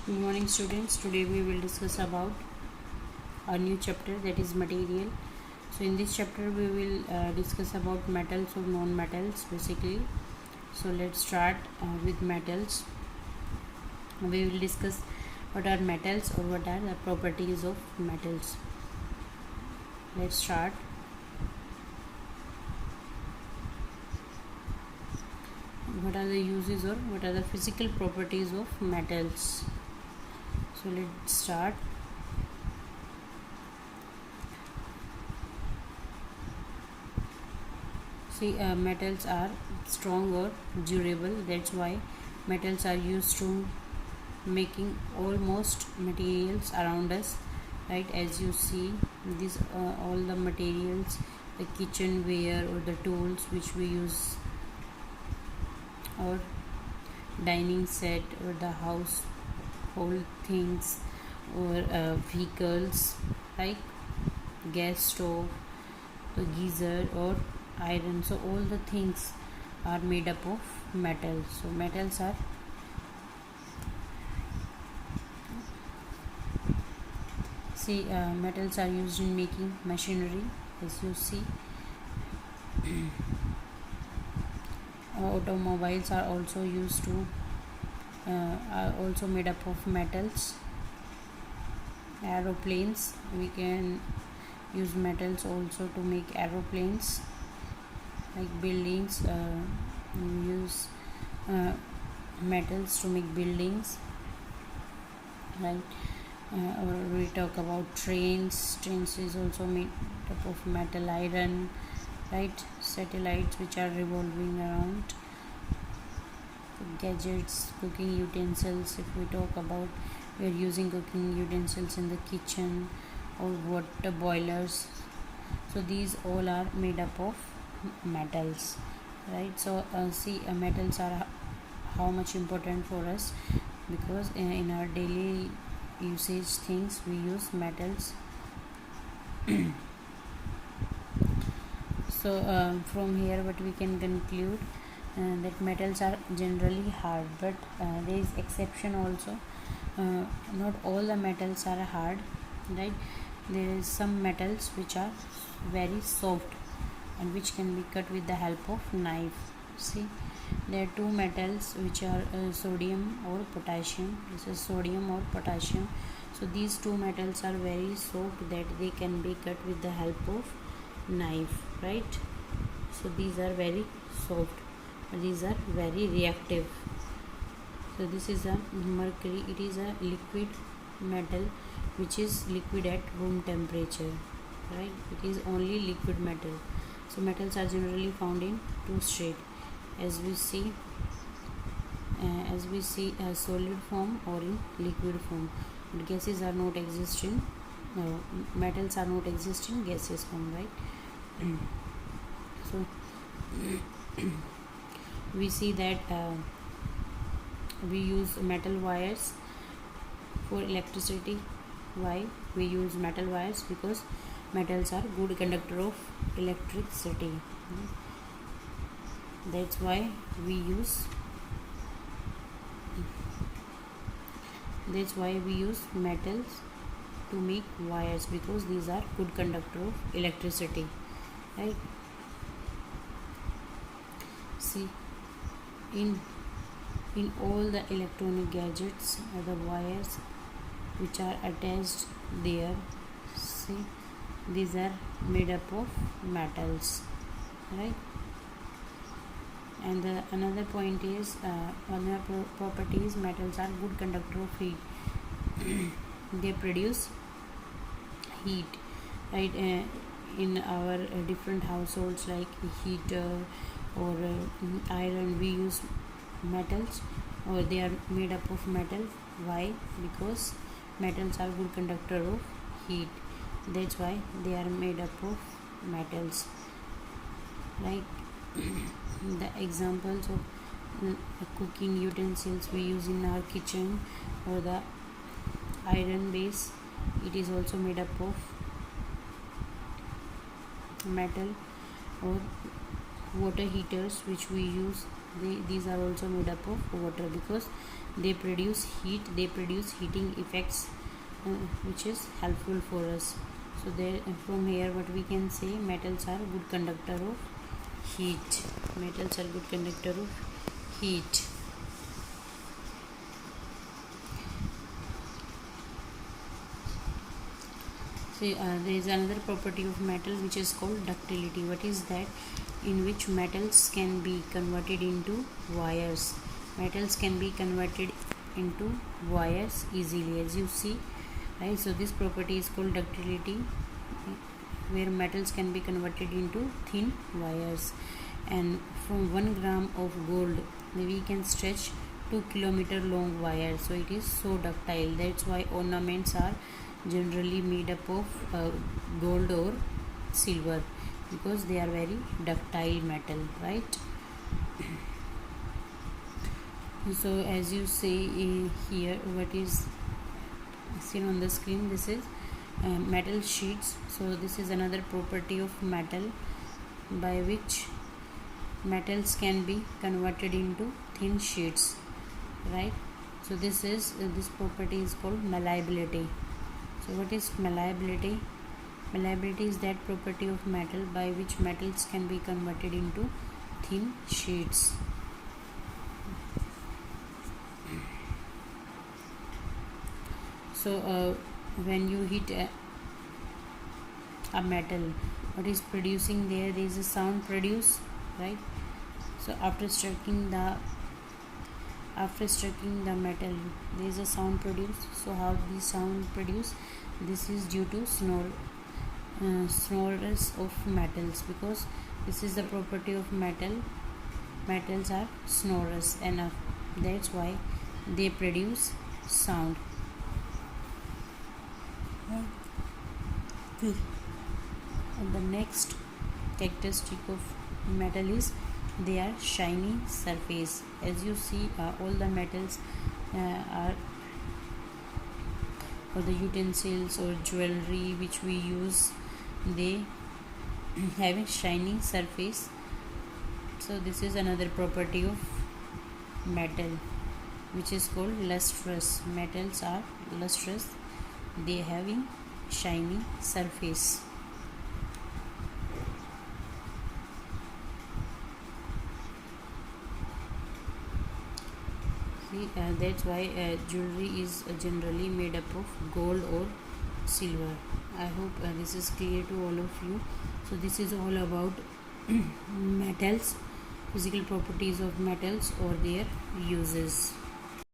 Good morning students. Today we will discuss about a new chapter, that is material. So in this chapter we will discuss about metals or non-metals basically. So let's start with metals. We will discuss what are metals or what are the properties of metals. Let's start. What are the uses or what are the physical properties of metals? So let's start. See, metals are strong or durable. That's why metals are used to making almost materials around us, right? As you see, these all the materials, the kitchenware or the tools which we use, or dining set, or the household things, or vehicles like gas stove, the geyser, or iron. So all the things are made up of metals. So metals are metals are used in making machinery. As you see, automobiles are also used to are also made up of metals. Aeroplanes, we can use metals also to make aeroplanes. Like buildings, we use metals to make buildings, right? Or we talk about trains. Trains is also made up of metal, iron, right? Satellites which are revolving around. Gadgets, cooking utensils, if we talk about, we are using cooking utensils in the kitchen, or water boilers. So these all are made up of metals, right? So metals are how much important for us, because in our daily usage things we use metals. So from here what we can conclude, that metals are generally hard, but there is exception also. Not all the metals are hard, right? There is some metals which are very soft and which can be cut with the help of knife. See, there are two metals which are sodium or potassium. This is sodium or potassium. So these two metals are very soft that they can be cut with the help of knife, right? So these are very soft, but these are very reactive. So this is a mercury. It is a liquid metal which is liquid at room temperature, right? It is only liquid metal. So metals are generally found in two states, as we see a solid form or in liquid form. But gases are not existing. No, metals are not existing in gaseous form, right? So we see that we use metal wires for electricity. Why we use metal wires? Because metals are good conductor of electricity. That's why we use metals to make wires, because these are good conductor of electricity, right? See, in all the electronic gadgets, the wires which are attached there, see, these are made up of metals, right? And another point is, another property is metals are good conductor of heat. They produce heat, right? In our different households, like heater or iron, we use metals, or they are made up of metal. Why? Because metals are good conductor of heat. That's why they are made up of metals. Like the examples of cooking utensils we use in our kitchen, or the iron base, it is also made up of metal. Or water heaters which we use, these are also made up of water, because they produce heat, they produce heating effects, which is helpful for us. So there, from here what we can say, metals are good conductor of heat. Metals are good conductor of heat. So there is another property of metal which is called ductility. What is that? In which metals can be converted into wires. Metals can be converted into wires easily, as you see, right? So this property is called ductility, where metals can be converted into thin wires. And from 1 gram of gold we can stretch 2 kilometer long wire. So it is so ductile. That's why ornaments are generally made up of gold or silver, because they are very ductile metal, right? So as you see here, what is seen on the screen, this is metal sheets. So this is another property of metal by which metals can be converted into thin sheets, right? So this property is called malleability. So what is malleability? Malleability is that property of metal by which metals can be converted into thin sheets. So when you hit a metal, what is producing there? There is a sound produced, right? So after striking the metal, there is a sound produced. So how this sound produced? This is due to snores of metals, because this is the property of metal. Metals are snorers enough. That's why they produce sound. And the next characteristic of metal is they are shiny surface. As you see, all the metals are, or the utensils or jewelry which we use, they have a shiny surface. So this is another property of metal, which is called lustrous. Metals are lustrous, they having shiny surface. See, that's why jewelry is generally made up of gold or silver. I hope this is clear to all of you. So this is all about metals, physical properties of metals or their uses.